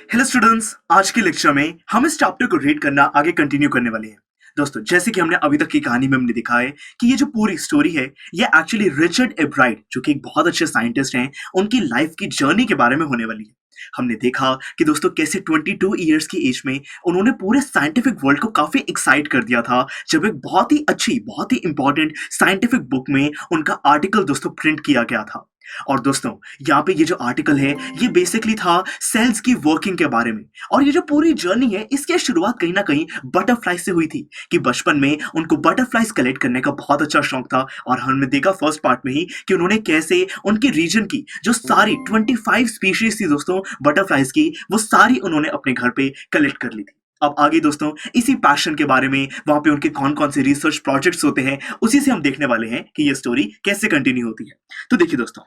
Hello students, आज के lecture में हम इस चैप्टर को रीड करना आगे कंटिन्यू करने वाले हैं। दोस्तों, जैसे कि हमने अभी तक की कहानी में हमने दिखा है कि ये जो पूरी स्टोरी है ये एक्चुअली रिचर्ड एब्राइट, जो कि एक बहुत अच्छे साइंटिस्ट हैं, उनकी लाइफ की जर्नी के बारे में होने वाली है। हमने देखा कि दोस्तों कैसे 22 इयर्स की एज में उन्होंने पूरे साइंटिफिक वर्ल्ड को काफी एक्साइट कर दिया था, जब एक बहुत ही अच्छी, बहुत ही इंपॉर्टेंट साइंटिफिक बुक में उनका आर्टिकल दोस्तों प्रिंट किया गया था। और दोस्तों, यहाँ पे ये जो आर्टिकल है ये बेसिकली था सेल्स की वर्किंग के बारे में। और ये जो पूरी जर्नी है इसकी शुरुआत कहीं ना कहीं बटरफ्लाई से हुई थी कि बचपन में उनको बटरफ्लाईज कलेक्ट करने का बहुत अच्छा शौक था। और हमने देखा फर्स्ट पार्ट में ही कि उन्होंने कैसे उनकी रीजन की जो सारी 25 स्पीशीज थी दोस्तों बटरफ्लाईज की, वो सारी उन्होंने अपने घर पे कलेक्ट कर ली थी। अब आगे दोस्तों इसी पैशन के बारे में, वहां पे उनके कौन कौन से रिसर्च प्रोजेक्ट्स होते हैं, उसी से हम देखने वाले हैं कि ये स्टोरी कैसे कंटिन्यू होती है। तो देखिए दोस्तों,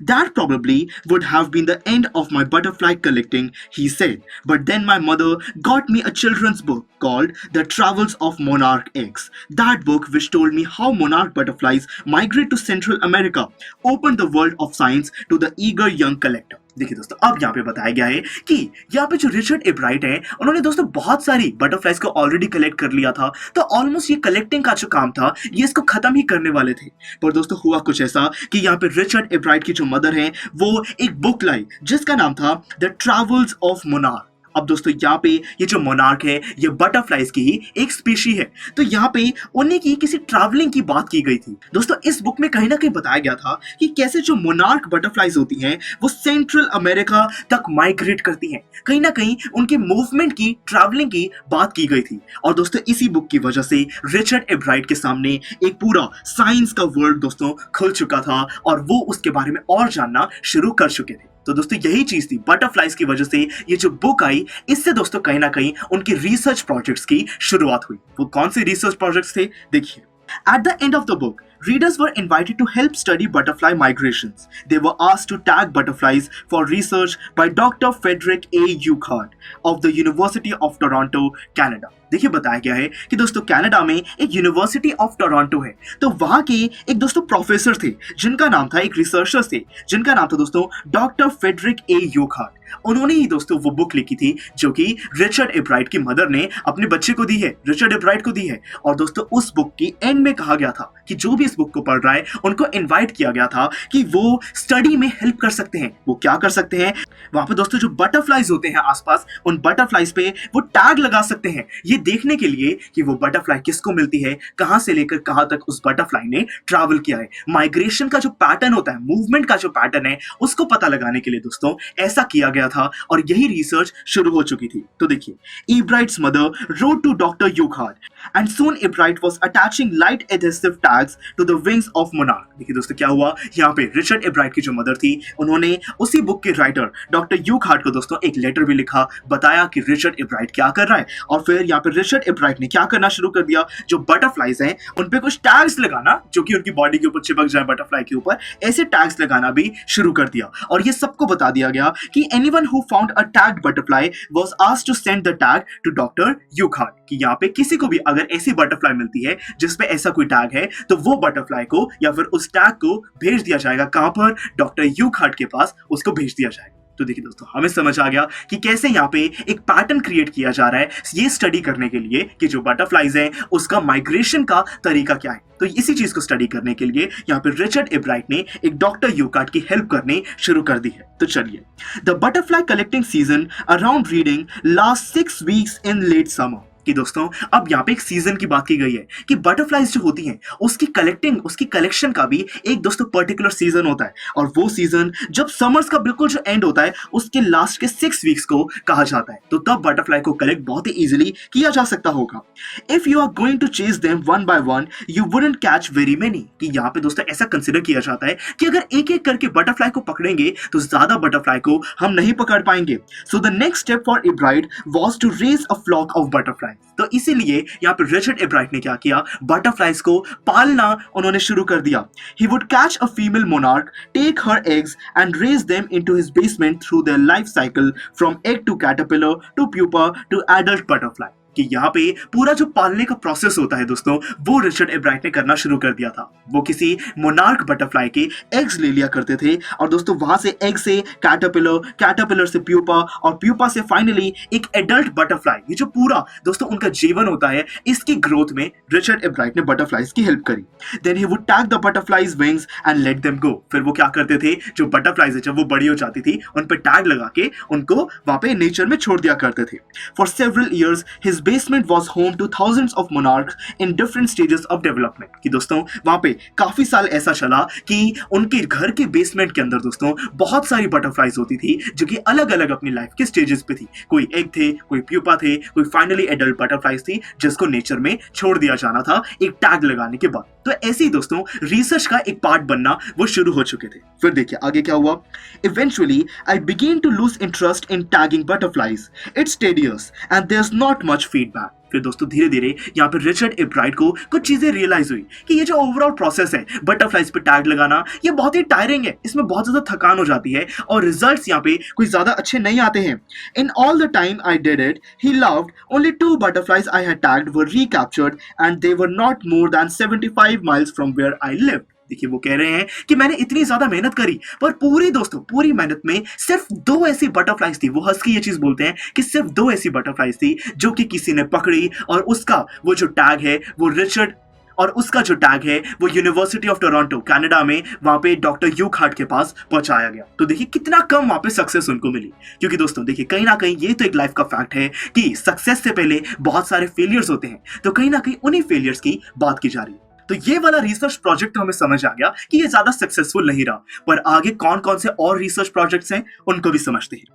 that probably would have been the end of my butterfly collecting, he said, but then my mother got me a children's book called The Travels of Monarch X. That book, which told me how monarch butterflies migrate to Central America, opened the world of science to the eager young collector. देखिए दोस्तों, अब यहाँ पे बताया गया है कि यहाँ पे जो रिचर्ड एब्राइट हैं, उन्होंने दोस्तों बहुत सारी बटरफ्लाईज को ऑलरेडी कलेक्ट कर लिया था। तो ऑलमोस्ट ये कलेक्टिंग का जो काम था ये इसको खत्म ही करने वाले थे। पर दोस्तों हुआ कुछ ऐसा कि यहाँ पे रिचर्ड एब्राइट की जो मदर है वो एक बुक लाई जिसका नाम था द ट्रैवल्स ऑफ मोनार्क। अब दोस्तों यहाँ पे ये जो मोनार्क है ये बटरफ्लाईज की ही एक स्पीशी है। तो यहाँ पे उन्हीं की किसी ट्रैवलिंग की बात की गई थी। दोस्तों इस बुक में कहीं ना कहीं बताया गया था कि कैसे जो मोनार्क बटरफ्लाईज होती हैं वो सेंट्रल अमेरिका तक माइग्रेट करती हैं। कहीं ना कहीं उनके मूवमेंट की, ट्रैवलिंग की बात की गई थी। और दोस्तों इसी बुक की वजह से रिचर्ड एब्राइट के सामने एक पूरा साइंस का वर्ल्ड दोस्तों खुल चुका था और वो उसके बारे में और जानना शुरू कर चुके थे। तो दोस्तों यही चीज थी, बटरफ्लाईज की वजह से ये जो बुक आई, इससे दोस्तों कहीं ना कहीं उनकी रिसर्च प्रोजेक्ट्स की शुरुआत हुई। वो कौन से रिसर्च प्रोजेक्ट्स थे, देखिए। At the end of the book, readers were invited to help study butterfly migrations. They were asked to tag butterflies for research by Dr. Frederick A. Urquhart of the University of Toronto, Canada. देखिए बताया गया है कि दोस्तों Canada में एक university of Toronto है। तो वहां के एक दोस्तों प्रोफेसर थे जिनका नाम था, एक रिसर्चर थे जिनका नाम था दोस्तों डॉक्टर फेडरिक ए यूर्कहार्ट। उन्होंने ही दोस्तों वो बुक लिखी थी जो कि रिचर्ड एब्राइट की मदर ने अपने बच्चे को दी है, रिचर्ड एब्राइट को दी है। और दोस्तों उस बुक की एंड में कहा गया था कि जो भी इस बुक को पढ़ रहा है उनको इनवाइट किया गया था कि वो स्टडी में हेल्प कर सकते हैं। वो क्या कर सकते हैं, वहां पे दोस्तों जो बटरफ्लाईज होते हैं आसपास, उन बटरफ्लाईज पे वो टैग लगा सकते हैं ये देखने के लिए कि वो बटरफ्लाई किसको मिलती है, कहां से लेकर कहां तक उस बटरफ्लाई ने ट्रैवल किया है। माइग्रेशन का जो पैटर्न होता है, मूवमेंट का जो पैटर्न है, उसको पता लगाने के लिए दोस्तों ऐसा किया गया था और यही रिसर्च शुरू हो चुकी थी। तो देखिए, Ebright's mother wrote to doctor Urquhart and soon Ebright was attaching light adhesive tags to the wings of monarch. देखिए दोस्तों क्या हुआ, यहाँ पे रिचर्ड एब्राइट की जो मदर थी उन्होंने उसी बुक के राइटर डॉक्टर यूर्कहार्ट को दोस्तों एक लेटर भी लिखा, बताया कि रिचर्ड एब्राइट क्या कर रहा है। और फिर यहाँ पे रिचर्ड एब्राइट ने क्या करना शुरू कर दिया, जो बटरफ्लाईज हैं उन पे कुछ टैग्स लगाना जो कि उनकी बॉडी के ऊपर चिपक जाए, बटरफ्लाई के ऊपर ऐसे टैग्स लगाना भी शुरू कर दिया। और ये सबको बता दिया गया कि anyone who found a tagged butterfly was asked to send the tag to doctor Urquhart. कि यहाँ पे किसी को भी अगर ऐसी बटरफ्लाई मिलती है जिसपे ऐसा कोई टैग है तो वो बटरफ्लाई को या फिर उस टैग को भेज दिया जाएगा, कहां पर, डॉक्टर यूर्कहार्ट के पास उसको भेज दिया जाएगा। तो देखिए दोस्तों, हमें समझ आ गया कि कैसे यहाँ पे एक पैटर्न क्रिएट किया जा रहा है ये स्टडी करने के लिए कि जो बटरफ्लाईज हैं उसका माइग्रेशन का तरीका क्या है। तो इसी चीज को स्टडी करने के लिए यहाँ पे रिचर्ड एब्राइट ने एक डॉक्टर यूर्कहार्ट की हेल्प करनी शुरू कर दी है। तो चलिए, the butterfly collecting season around Reading last 6 weeks in late summer. कि दोस्तों अब यहाँ पे एक सीजन की बात की गई है कि बटरफ्लाईज जो होती हैं उसकी कलेक्टिंग, उसकी कलेक्शन का भी एक दोस्तों पर्टिकुलर सीजन होता है। और वो सीजन जब समर्स का बिल्कुल जो एंड होता है उसके लास्ट के 6 वीक्स को कहा जाता है। तो तब बटरफ्लाई को कलेक्ट बहुत ही इजीली किया जा सकता होगा। If you are going to chase them one by one you wouldn't catch very many. कि यहाँ पे दोस्तों ऐसा कंसिडर किया जाता है कि अगर एक एक करके बटरफ्लाई को पकड़ेंगे तो ज्यादा बटरफ्लाई को हम नहीं पकड़ पाएंगे। So the next step for Ebright was to raise a flock of butterfly. तो इसीलिए यहाँ पे रिचर्ड एब्राइट ने क्या किया, बटरफ्लाईज को पालना उन्होंने शुरू कर दिया। He would catch a female monarch, take her eggs and raise them into his basement through their life cycle from egg to caterpillar to pupa to adult butterfly. कि यहाँ पे पूरा जो पालने का प्रोसेस होता है दोस्तों, वो रिचर्ड एब्राइट ने करना शुरू कर दिया था। वो किसी मोनार्क बटरफ्लाई के एग्स ले लिया करते थे और दोस्तों वहां से एग से कैटरपिलर, कैटरपिलर से प्यूपा और प्यूपा से फाइनली एक एडल्ट बटरफ्लाई, ये जो पूरा दोस्तों उनका जीवन होता है, इसकी ग्रोथ में रिचर्ड एब्राइट ने बटरफ्लाइज की हेल्प करी। Then he would tag the butterflies wings and let them go. फिर वो क्या करते थे, जो बटरफ्लाइज है जब वो बड़ी हो जाती थी, उन पर टैग लगा के उनको वहां पे नेचर में छोड़ दिया करते थे। For several years his basement was home two thousands of monarchs in different stages of development. कि दोस्तों वहां पे काफी साल ऐसा चला कि उनके घर के बेसमेंट के अंदर दोस्तों बहुत सारी बटरफ्लाइज होती थी जो कि अलग अलग अपनी लाइफ के स्टेजेस पे थी। कोई एग थे, कोई प्यूपा थे, कोई फाइनली एडल्ट बटरफ्लाइज थी जिसको नेचर में छोड़ दिया जाना था एक टैग लगाने के बाद। तो ऐसे ही दोस्तों रिसर्च का एक पार्ट बनना वो शुरू हो चुके थे। फिर देखिए आगे क्या हुआ। Eventually I began to lose interest in tagging butterflies. It's tedious and there is not much feedback. फिर दोस्तों धीरे धीरे यहाँ पे रिचर्ड एब्राइट को कुछ चीजें रियलाइज हुई कि ये जो ओवरऑल प्रोसेस है बटरफ्लाइज पे टैग लगाना, ये बहुत ही टायरिंग है, इसमें बहुत ज्यादा थकान हो जाती है और रिजल्ट्स यहाँ पे कोई ज्यादा अच्छे नहीं आते हैं। In all the time I did it he loved only 2 butterflies I had tagged were recaptured and they were not more than 75 miles from where I lived. देखिए वो कह रहे हैं कि मैंने इतनी ज्यादा मेहनत करी पर पूरी मेहनत में सिर्फ 2 ऐसी बटरफ्लाइज थी। वो हंस के ये चीज बोलते हैं कि सिर्फ 2 ऐसी बटरफ्लाइज थी जो कि किसी ने पकड़ी और उसका वो जो टैग है वो रिचर्ड और उसका जो टैग है वो यूनिवर्सिटी ऑफ टोरंटो कनाडा में वहां पे डॉक्टर यूक हार्ट के पास पहुंचाया गया। तो देखिए कितना कम वहां पे सक्सेस उनको मिली, क्योंकि दोस्तों देखिए कहीं ना कहीं ये तो एक लाइफ का फैक्ट है कि सक्सेस से पहले बहुत सारे फेलियर्स होते हैं, तो कहीं ना कहीं उन्हीं फेलियर्स की बात की जा रही है। तो ये वाला रिसर्च प्रोजेक्ट तो हमें समझ आ गया कि ये ज्यादा सक्सेसफुल नहीं रहा, पर आगे कौन कौन से और रिसर्च प्रोजेक्ट्स हैं उनको भी समझते हैं।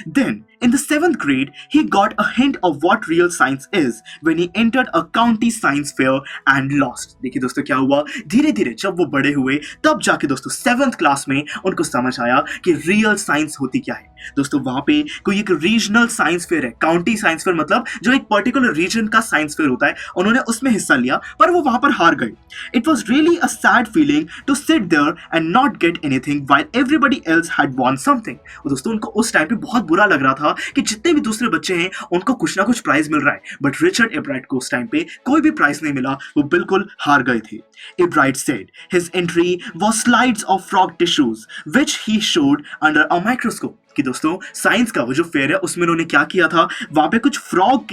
Then, in the 7th grade, he got a hint of what real science is when he entered a county science fair and lost. देखिए दोस्तों क्या हुआ, धीरे धीरे जब वो बड़े हुए तब जाके दोस्तों 7th क्लास में उनको समझ आया कि रियल साइंस होती क्या है। दोस्तों वहां पे कोई एक रीजनल साइंस फेयर है, काउंटी साइंस फेयर मतलब जो एक पर्टिकुलर रीजन का साइंस फेयर होता है, उन्होंने उसमें हिस्सा लिया पर वो वहां पर हार गए। It was really a sad feeling to sit there and not get anything while everybody else had won something. दोस्तों उनको उस टाइम पे बहुत बुरा लग रहा था कि जितने भी दूसरे बच्चे हैं उनको कुछ ना कुछ प्राइज मिल रहा है, बट रिचर्ड एब्राइट को उस टाइम पे कोई भी प्राइज नहीं मिला, वो बिल्कुल हार गए थे। एब्राइट said his entry was slides of frog tissues which he showed under a microscope. कि दोस्तों साइंस का वो जो फेयर है उसमें उन्होंने क्या किया था, वहां पे कुछ फ्रॉग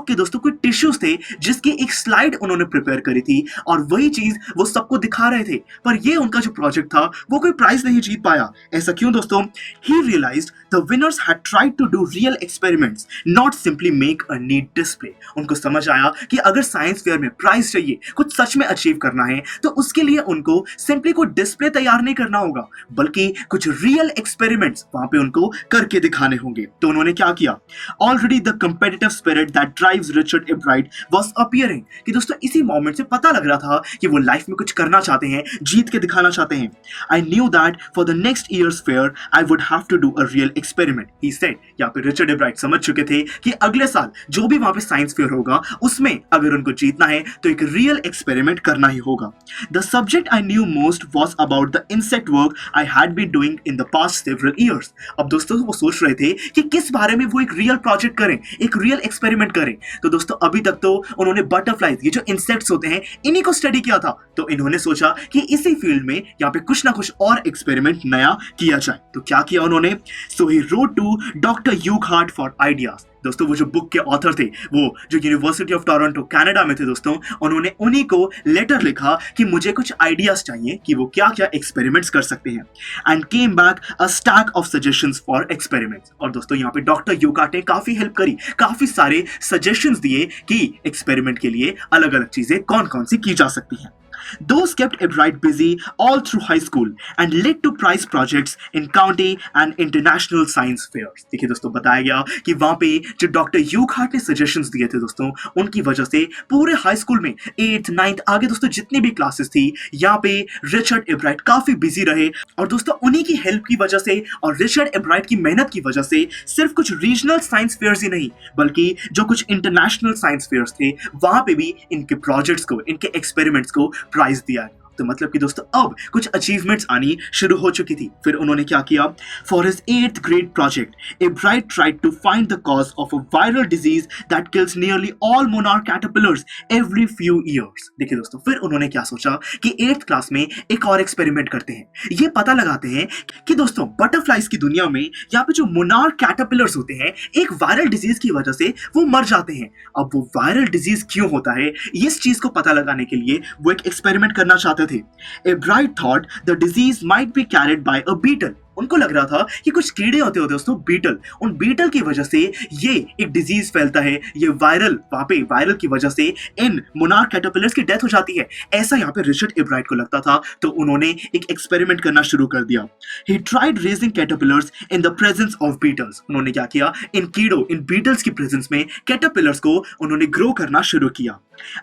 के दोस्तों कुछ टिश्यूज थे जिसकी एक स्लाइड उन्होंने प्रिपेयर करी थी और वही चीज वो सबको दिखा रहे थे, पर ये उनका जो प्रोजेक्ट था वो कोई प्राइज नहीं जीत पाया। ऐसा क्यों दोस्तों? He realized the winners had tried to do real experiments, not simply make a neat display. उनको समझ आया कि अगर साइंस फेयर में प्राइज चाहिए, कुछ सच में अचीव करना है, तो उसके लिए उनको सिंपली कोई डिस्प्ले तैयार नहीं करना होगा, बल्कि कुछ रियल एक्सपेरिमेंट्स वहां पे को करके दिखाने होंगे। तो उन्होंने क्या किया? Already the competitive spirit that drives Richard एब्राइट was appearing. कि दोस्तों इसी मोमेंट से पता लग रहा था कि वो लाइफ में कुछ करना चाहते हैं, जीत के दिखाना चाहते हैं। I knew that for the next year's fair I would have to do a real experiment, he said. यहाँ पे रिचर्ड एब्राइट समझ चुके थे कि अगले साल जो भी वहां पे साइंस फेयर होगा उसमें अगर उनको जीतना है तो एक रियल एक्सपेरिमेंट करना ही होगा। The subject I knew most was about the insect work I had been doing in the past several years. अब दोस्तों वो सोच रहे थे कि किस बारे में वो एक रियल प्रोजेक्ट करें, एक रियल एक्सपेरिमेंट करें। तो दोस्तों अभी तक तो उन्होंने बटरफ्लाइज, ये जो इंसेक्ट्स होते हैं, इन्हीं को स्टडी किया था। तो इन्होंने सोचा कि इसी फील्ड में यहाँ पे कुछ ना कुछ और एक्सपेरिमेंट नया किया जाए। तो क्या किया उन्होंने? So he wrote to doctor Urquhart for ideas. दोस्तों वो जो बुक के ऑथर थे, वो जो यूनिवर्सिटी ऑफ टोरंटो कनाडा में थे दोस्तों, उन्होंने उन्हीं को लेटर लिखा कि मुझे कुछ आइडियाज चाहिए कि वो क्या क्या एक्सपेरिमेंट्स कर सकते हैं, and came back a stack of suggestions for experiments. और दोस्तों यहाँ पे डॉक्टर यूकार्ट ने काफी हेल्प करी, काफी सारे सजेशंस दिए कि एक्सपेरिमेंट के लिए अलग अलग चीजें कौन कौन सी की जा सकती हैं। Those kept Ebright busy all through high school and led to prize projects in county and international science fairs। देखिए दोस्तों बताया गया कि वहां पे जो डॉक्टर यूक हार्ट ने सजेशंस दिए थे दोस्तों, उनकी वजह से पूरे हाई स्कूल में 8th 9th आगे दोस्तों जितनी भी क्लासेस थी, यहाँ पे रिचर्ड एब्राइट काफी बिजी रहे। और दोस्तों उन्हीं की हेल्प की वजह से और रिचर्ड एब्राइट की मेहनत की वजह से सिर्फ कुछ रीजनल साइंस फेयर्स ही नहीं, बल्कि जो कुछ इंटरनेशनल साइंस फेयर्स थे वहां पे भी इनके प्रोजेक्ट्स को, इनके एक्सपेरिमेंट्स को प्राइज दिया गया। तो मतलब कि दोस्तों अब कुछ अचीवमेंट्स आनी शुरू हो चुकी थी। फिर उन्होंने क्या किया, for his 8th grade project Ebright tried to find the cause of a viral disease that kills nearly all monarch caterpillars every few years. देखिए दोस्तों, फिर उन्होंने क्या सोचा कि 8th क्लास में एक और एक्सपेरिमेंट करते हैं, ये पता लगाते हैं कि दोस्तों बटरफ्लाइज की दुनिया में यहाँ पे जो मोनार्क कैटरपिलर्स होते हैं एक वायरल डिजीज की वजह से वो मर जाते हैं। अब वो वायरल डिजीज क्यों होता है, इस चीज को पता लगाने के लिए वो एक एक्सपेरिमेंट करना चाहते थे। Ebright thought the disease might be carried by a beetle. उनको लग रहा था कि कुछ कीड़े होते होते दोस्तों बीटल, उन बीटल की वजह से ये एक डिजीज फैलता है, ये वायरल वहां पे वायरल की वजह से इन मोनार्क कैटरपिलर्स की डेथ हो जाती है। ऐसा यहाँ पे रिचर्ड एब्राइट को लगता था, तो उन्होंने एक एक्सपेरिमेंट करना शुरू कर दिया। He tried raising caterpillars in the presence of beetles. उन्होंने क्या किया, इन कीड़ों इन बीटल्स की प्रेजेंस में कैटरपिलर्स को उन्होंने ग्रो करना शुरू किया।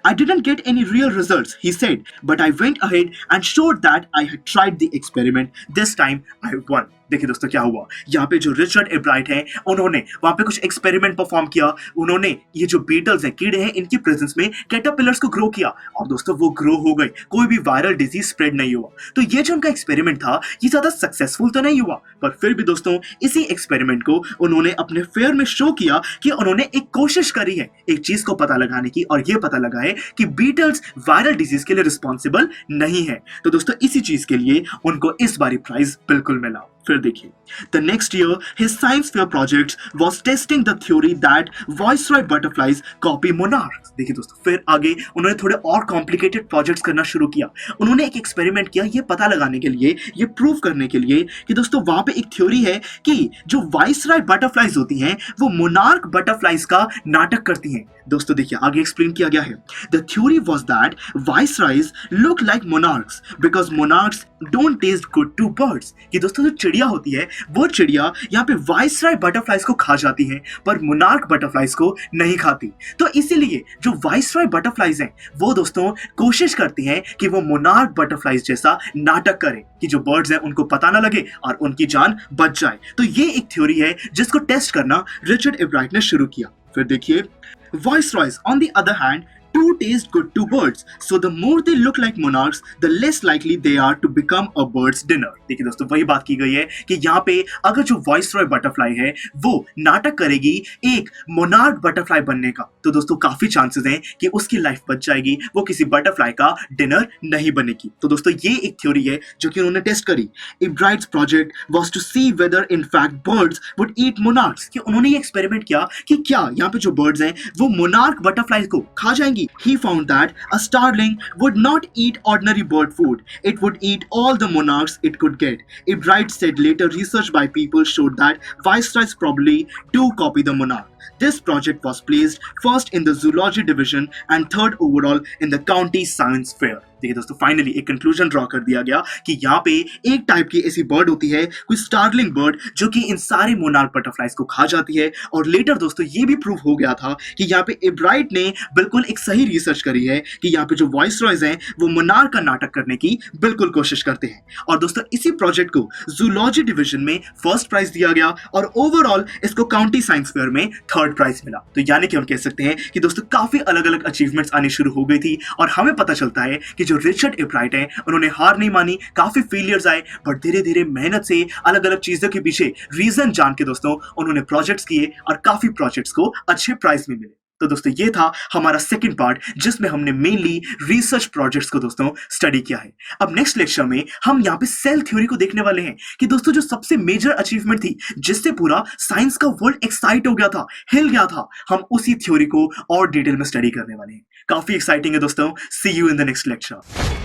I didn't get any real results, he said, but I went ahead and showed that I had tried the experiment. This time I won. देखिए दोस्तों क्या हुआ, यहाँ पे जो रिचर्ड एब्राइट हैं उन्होंने वहां पे कुछ एक्सपेरिमेंट परफॉर्म किया। उन्होंने ये जो बीटल्स हैं, कीड़े हैं, इनकी प्रेजेंस में कैटरपिलर्स को ग्रो किया और दोस्तों वो ग्रो हो गए, कोई भी वायरल डिजीज स्प्रेड नहीं हुआ। तो ये जो उनका एक्सपेरिमेंट था ये ज्यादा सक्सेसफुल तो नहीं हुआ, पर फिर भी दोस्तों इसी एक्सपेरिमेंट को उन्होंने अपने फेयर में शो किया कि उन्होंने एक कोशिश करी है एक चीज को पता लगाने की, और ये पता लगा है कि बीटल्स वायरल डिजीज के लिए रिस्पॉन्सिबल नहीं है। तो दोस्तों इसी चीज के लिए उनको इस बारी प्राइज बिल्कुल मिला। फिर देखिए, the next year his science fair project was testing the theory that viceroy butterflies copy monarchs। देखिए दोस्तों, फिर आगे उन्होंने थोड़े और कॉम्प्लिकेटेड प्रोजेक्ट्स करना शुरू किया। उन्होंने एक एक्सपेरिमेंट किया ये पता लगाने के लिए, ये प्रूव करने के लिए कि दोस्तों वहां पे एक थ्योरी है कि जो वाइसरॉय बटरफ्लाइज होती हैं वो मोनार्क बटरफ्लाइज का नाटक करती हैं। दोस्तों देखिए आगे एक्सप्लेन किया गया है, the theory was that viceroys look like monarchs because monarchs don't taste good to birds. कि दोस्तों जो चिड़िया होती है वो चिड़िया यहाँ पे वाइसरॉय बटरफ्लाइज को खा जाती है पर मोनार्क बटरफ्लाइज को नहीं खाती। तो इसीलिए जो वाइसरॉय बटरफ्लाइज हैं वो दोस्तों कोशिश करती हैं कि वो मोनार्क बटरफ्लाइज जैसा नाटक करें कि जो बर्ड्स हैं उनको पता ना लगे और उनकी जान बच जाए। तो ये एक थ्योरी है जिसको टेस्ट करना रिचर्ड एब्राइट ने शुरू किया। फिर देखिए, Viceroys, on the other hand, do taste good to birds, so the more they look like monarchs, the less likely they are to become a bird's dinner। देखिए दोस्तों वही बात की गई है कि यहाँ पे अगर जो वाइसरॉय बटरफ्लाई है वो नाटक करेगी एक मोनार्क बटरफ्लाई बनने का, तो दोस्तों काफी चांसेस हैं कि उसकी लाइफ बच जाएगी, वो किसी बटरफ्लाई का डिनर नहीं बनेगी। तो दोस्तों ये एक थ्योरी है जो कि उन्होंने टेस्ट करी। Ebright's project was to see whether in fact birds would eat monarchs, कि उन्होंने ये एक्सपेरिमेंट किया कि क्या यहाँ पे जो बर्ड्स हैं वो मोनार्क बटरफ्लाई को खा जाएंगी। He found that a starling would not eat ordinary bird food. It would eat all the monarchs it could get. Ebright said later research by people showed that viceroys probably do copy the monarch. This project was placed first in the zoology division and third overall in the county science fair। देखिए दोस्तों finally एक conclusion draw कर दिया गया कि यहाँ पे एक टाइप की ऐसी बर्ड होती है, कोई स्टार्लिंग बर्ड, जो कि इन सारे मोनार्क बटरफ्लाइज को खा जाती है। और लेटर दोस्तों ये भी प्रूव हो गया था कि यहाँ पे एब्राइट ने बिल्कुल एक सही रिसर्च करी है कि यहाँ पे जो वाइसरॉयज हैं वो मोनार्क का नाटक करने की बिल्कुल कोशिश करते हैं। और दोस्तों इसी प्रोजेक्ट को जूलॉजी डिवीजन में फर्स्ट प्राइज दिया गया और ओवरऑल इसको काउंटी साइंस फेयर में थर्ड प्राइज मिला। तो यानी कि हम कह सकते हैं कि दोस्तों काफी अलग अलग अचीवमेंट्स आनी शुरू हो गई थी और हमें पता चलता है कि जो रिचर्ड एब्राइट हैं उन्होंने हार नहीं मानी, काफी फेलियर्स आए, बट धीरे धीरे मेहनत से अलग अलग चीजों के पीछे रीजन जान के दोस्तों उन्होंने प्रोजेक्ट्स किए और काफी प्रोजेक्ट्स को अच्छे प्राइस में मिले। तो दोस्तों ये था हमारा सेकंड पार्ट जिसमें हमने मेनली रिसर्च प्रोजेक्ट्स को दोस्तों स्टडी किया है। अब नेक्स्ट लेक्चर में हम यहाँ पे सेल थ्योरी को देखने वाले हैं कि दोस्तों जो सबसे मेजर अचीवमेंट थी जिससे पूरा साइंस का वर्ल्ड एक्साइट हो गया था, हिल गया था, हम उसी थ्योरी को और डिटेल में स्टडी करने वाले हैं। काफी एक्साइटिंग है दोस्तों। See you in the next lecture.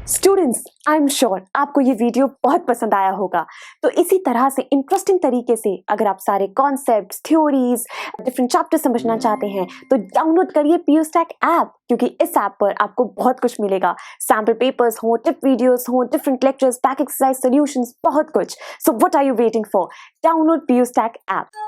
Students, I am sure आपको ये वीडियो बहुत पसंद आया होगा। तो इसी तरह से इंटरेस्टिंग तरीके से अगर आप सारे कॉन्सेप्ट्स, थ्योरीज, डिफरेंट चैप्टर समझना चाहते हैं तो डाउनलोड करिए PUSTAC ऐप, क्योंकि इस ऐप पर आपको बहुत कुछ मिलेगा। सैम्पल पेपर्स हो, टिप वीडियोस हो, different lectures, back exercise solutions, बहुत कुछ। So what are you waiting for? Download PUSTAC app.